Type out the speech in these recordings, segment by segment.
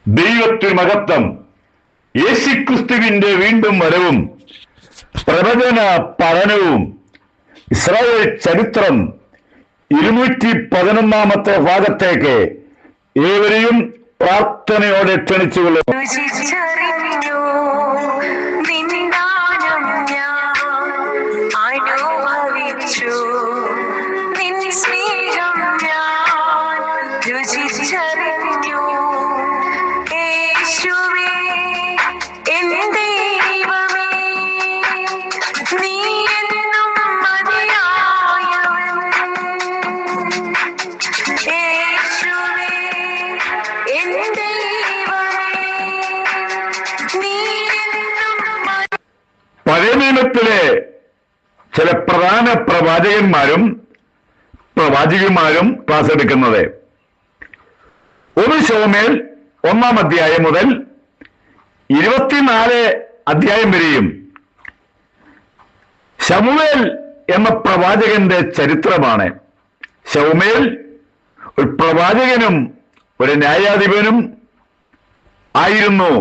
ദൈവത്തിന് മഹത്വം. യേശുക്രിസ്തുവിന്റെ വീണ്ടും വരവും പ്രവചന പഠനവും ഇസ്രായേൽ ചരിത്രം 211 ഭാഗത്തേക്ക് ഏവരെയും പ്രാർത്ഥനയോടെ ക്ഷണിച്ചുകൊള്ളുന്നു. പഴയ നിയമത്തിലെ ചില പ്രധാന പ്രവാചകന്മാരും ക്ലാസ് എടുക്കുന്നത് 1 ശമൂവേൽ 1 അധ്യായം മുതൽ 24 അധ്യായം വരെയും ശമൂവേൽ എന്ന പ്രവാചകന്റെ ചരിത്രമാണ്. ശമൂവേൽ ഒരു പ്രവാചകനും ഒരു ന്യായാധിപനും ആയിരുന്നു.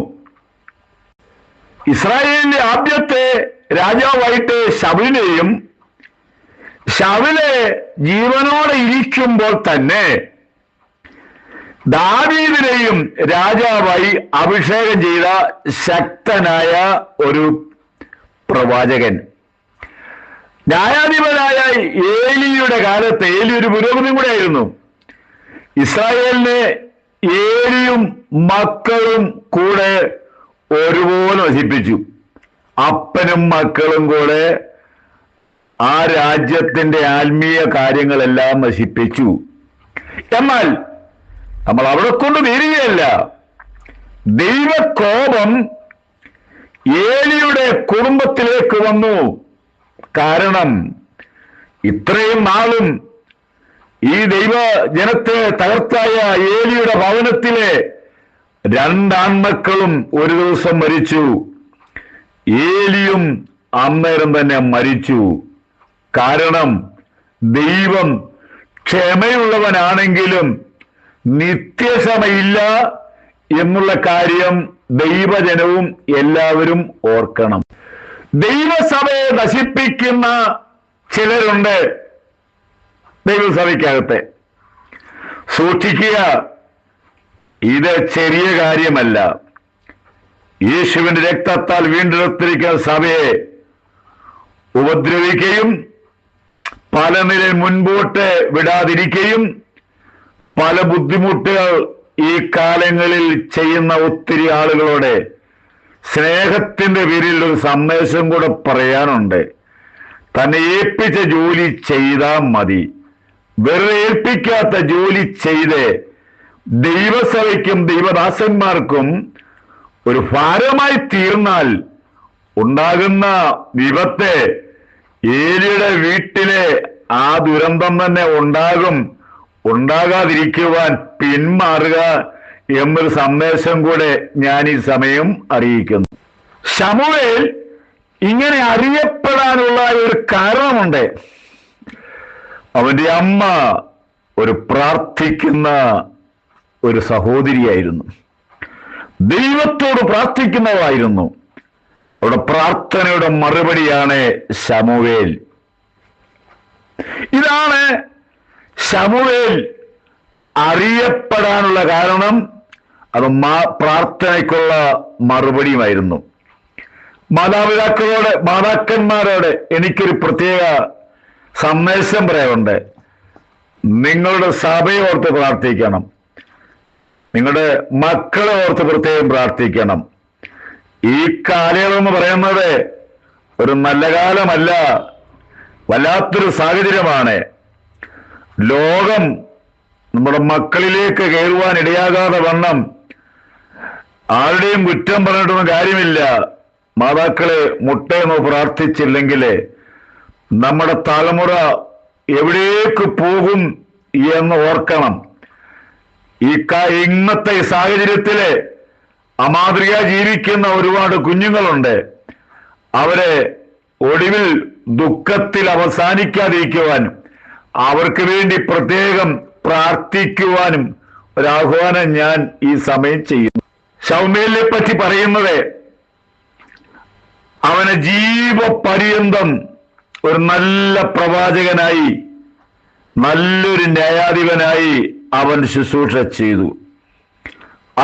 ഇസ്രായേലിന്റെ ആദ്യത്തെ രാജാവായിട്ട് ശൗലിനെയും ശൗല് ജീവനോടെ ഇരിക്കുമ്പോൾ തന്നെ ദാവീദിനെയും രാജാവായി അഭിഷേകം ചെയ്ത ശക്തനായ ഒരു പ്രവാചകൻ. ന്യായാധിപനായ ഏലിയുടെ കാലത്ത് ഏലി ഒരു പുരോഹിതനും കൂടെ ആയിരുന്നു. ഇസ്രായേലിനെ ഏലിയും മക്കളും കൂടെ ഒരുപോലെ നശിപ്പിച്ചു. അപ്പനും മക്കളും കൂടെ ആ രാജ്യത്തിന്റെ ആത്മീയ കാര്യങ്ങളെല്ലാം നശിപ്പിച്ചു. എന്നാൽ നമ്മൾ അവിടെ കൊണ്ട് തീരുകയല്ല. ദൈവകോപം ഏലിയുടെ കുടുംബത്തിലേക്ക് വന്നു. കാരണം ഇത്രയും നാളും ഈ ദൈവജനത്തെ തകർത്തായ ഏലിയുടെ ഭവനത്തിലെ 2 ആൺമക്കളും ഒരു ദിവസം മരിച്ചു. ഏലിയും അന്നേരം തന്നെ മരിച്ചു. കാരണം ദൈവം ക്ഷമയുള്ളവനാണെങ്കിലും നിത്യക്ഷമയില്ല എന്നുള്ള കാര്യം ദൈവജനവും എല്ലാവരും ഓർക്കണം. ദൈവസഭയെ നശിപ്പിക്കുന്ന ചിലരുണ്ട് ദൈവസഭയ്ക്കകത്ത്. സൂക്ഷിക്കുക, ഇത് ചെറിയ കാര്യമല്ല. യേശുവിന്റെ രക്തത്താൽ വീണ്ടെടുത്തിരിക്കുന്ന സഭയെ ഉപദ്രവിക്കുകയും പല നില മുൻപോട്ട് വിടാതിരിക്കുകയും പല ബുദ്ധിമുട്ടുകൾ ഈ കാലങ്ങളിൽ ചെയ്യുന്ന ഒത്തിരി ആളുകളോട് സ്നേഹത്തിന്റെ പേരിൽ ഒരു സന്ദേശം കൂടെ പറയാനുണ്ട്. തന്നെ ഏൽപ്പിച്ച ജോലി ചെയ്താൽ മതി. വെറുതെ ഏൽപ്പിക്കാത്ത ജോലി ചെയ്ത് ദൈവസഭയ്ക്കും ദൈവദാസന്മാർക്കും ഒരു ഭാരമായി തീർന്നാൽ ഉണ്ടാകുന്ന വിപത്ത് ഏലിയുടെ വീട്ടിലെ ആ ദുരന്തം തന്നെ ഉണ്ടാകാതിരിക്കുവാൻ പിന്മാറുക എന്നൊരു സന്ദേശം കൂടെ ഞാൻ ഈ സമയം അറിയിക്കുന്നു. ശമൂവേൽ ഇങ്ങനെ അറിയപ്പെടാനുള്ള ഒരു കാരണമുണ്ട്. അവന്റെ അമ്മ ഒരു പ്രാർത്ഥിക്കുന്ന ഒരു സഹോദരിയായിരുന്നു. ദൈവത്തോട് പ്രാർത്ഥിക്കുന്നതായിരുന്നു. അവിടെ പ്രാർത്ഥനയുടെ മറുപടിയാണ് ശമൂവേൽ. ഇതാണ് ശമൂവേൽ അറിയപ്പെടാനുള്ള കാരണം. അത് പ്രാർത്ഥനയ്ക്കുള്ള മറുപടിയുമായിരുന്നു. മാതാക്കന്മാരോട് എനിക്കൊരു പ്രത്യേക സന്ദേശം പറയാനുണ്ട്. നിങ്ങളുടെ സഭയെ ഓർത്ത് പ്രാർത്ഥിക്കണം. നിങ്ങളുടെ മക്കളെ ഓർത്ത് പ്രത്യേകം പ്രാർത്ഥിക്കണം. ഈ കാലയളവ് എന്ന് പറയുന്നത് ഒരു നല്ല കാലമല്ല, വല്ലാത്തൊരു സാഹചര്യമാണ്. ലോകം നമ്മുടെ മക്കളിലേക്ക് കയറുവാൻ ഇടയാകാതെ വണ്ണം ആരുടെയും കുറ്റം പറഞ്ഞിട്ടൊന്നും കാര്യമില്ല. മാതാക്കളെ മുട്ടയെന്ന് പ്രാർത്ഥിച്ചില്ലെങ്കിൽ നമ്മുടെ തലമുറ എവിടേക്ക് പോകും എന്ന് ഓർക്കണം. ഇന്നത്തെ സാഹചര്യത്തില് അമാതൃക ജീവിക്കുന്ന ഒരുപാട് കുഞ്ഞുങ്ങളുണ്ട്. അവരെ ഒടുവിൽ ദുഃഖത്തിൽ അവസാനിക്കാതിരിക്കുവാനും അവർക്ക് വേണ്ടി പ്രത്യേകം പ്രാർത്ഥിക്കുവാനും ഒരാഹ്വാനം ഞാൻ ഈ സമയം ചെയ്യുന്നു. ശമൂവേലിനെ പറ്റി പറയുന്നത്, അവനെ ജീവപര്യന്തം ഒരു നല്ല പ്രവാചകനായി, നല്ലൊരു ന്യായാധിപനായി അവൻ ശുശ്രൂഷ ചെയ്തു.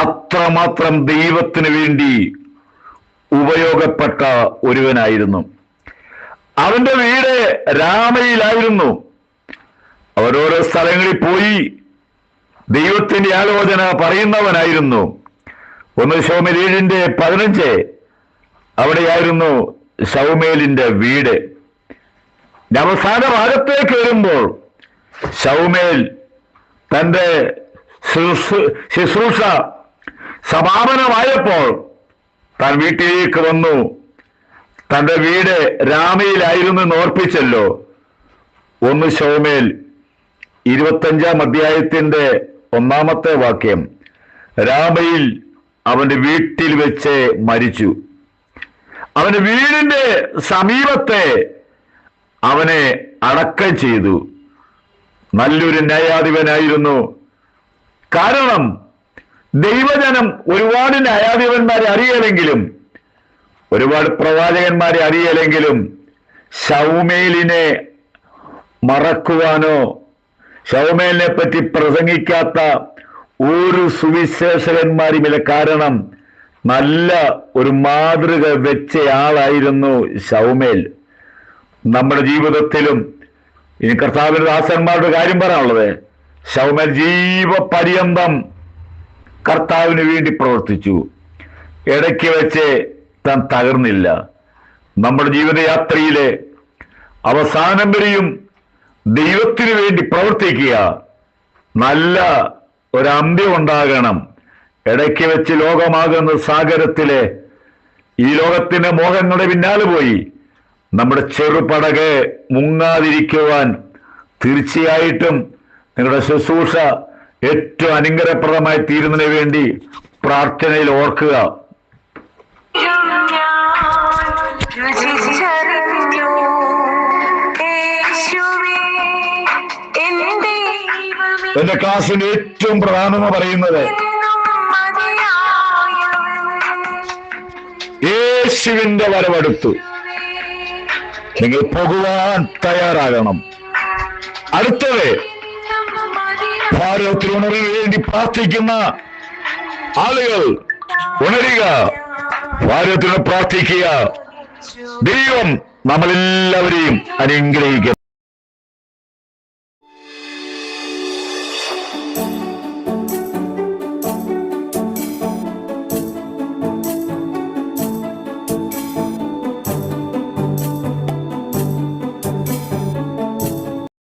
അത്രമാത്രം ദൈവത്തിന് വേണ്ടി ഉപയോഗപ്പെട്ട ഒരുവനായിരുന്നു. അവന്റെ വീട് രാമയിലായിരുന്നു. ഓരോരോ സ്ഥലങ്ങളിൽ പോയി ദൈവത്തിന്റെ ആലോചന പറയുന്നവനായിരുന്നു. 1 ശമൂവേൽ 7:15 അവിടെയായിരുന്നു ശമൂവേലിന്റെ വീട്. അവസാന ഭാഗത്തേക്ക് വരുമ്പോൾ ശമൂവേൽ തന്റെ ശുശ്രൂഷ സമാപനമായപ്പോൾ താൻ വീട്ടിലേക്ക് വന്നു. തന്റെ വീട് രാമയിലായിരുന്നു എന്ന് ഓർപ്പിച്ചല്ലോ. 1 ശമൂവേൽ 25 1 വാക്യം, രാമയിൽ അവന്റെ വീട്ടിൽ വെച്ച് മരിച്ചു. അവന്റെ വീടിന്റെ സമീപത്തെ അവനെ അടക്കം ചെയ്തു. നല്ലൊരു ന്യായാധിപനായിരുന്നു. കാരണം ദൈവജനം ഒരുപാട് ന്യായാധിപന്മാരെ അറിയില്ലെങ്കിലും, ഒരുപാട് പ്രവാചകന്മാരെ അറിയില്ലെങ്കിലും, ശമൂവേലിനെ മറക്കുവാനോ ശമൂവേലിനെ പറ്റി പ്രസംഗിക്കാത്ത ഒരു സുവിശേഷകന്മാരുമില്ല. കാരണം നല്ല ഒരു മാതൃക വെച്ച ആളായിരുന്നു ശമൂവേൽ. നമ്മുടെ ജീവിതത്തിലും ഇനി കർത്താവിന്റെ ദാസന്മാരുടെ കാര്യം പറയാനുള്ളത്, ശമൂവേൽ ജീവപര്യന്തം കർത്താവിന് വേണ്ടി പ്രവർത്തിച്ചു. ഇടയ്ക്ക് വെച്ച് താൻ തകർന്നില്ല. നമ്മുടെ ജീവിതയാത്രയിലെ അവസാനം വരെയും ദൈവത്തിന് വേണ്ടി പ്രവർത്തിക്കുക. നല്ല ഒരന്ത്യം ഉണ്ടാകണം. ഇടയ്ക്ക് വെച്ച് ലോകമാകുന്ന സാഗരത്തിലെ ഈ ലോകത്തിന്റെ മോഹങ്ങളുടെ പിന്നാലെ പോയി നമ്മുടെ ചെറുപടക് മുങ്ങാതിരിക്കുവാൻ തീർച്ചയായിട്ടും നിങ്ങളുടെ ശുശ്രൂഷ ഏറ്റവും അനുഗ്രഹപ്രദമായി തീരുന്നതിന് വേണ്ടി പ്രാർത്ഥനയിൽ ഓർക്കുക. എന്റെ ക്ലാസ്സിന് ഏറ്റവും പ്രധാനമെന്ന് പറയുന്നത് യേശുവിന്റെ വരവടുത്തു. നിങ്ങൾ പോകുവാൻ തയ്യാറാകണം. അടുത്തത്, ഭാരതത്തിൽ ഉണർവിന് വേണ്ടി പ്രാർത്ഥിക്കുന്ന ആളുകൾ ഉണരുക, ഭാരതത്തിന് പ്രാർത്ഥിക്കുക. ദൈവം നമ്മളെല്ലാവരെയും അനുഗ്രഹിക്കും.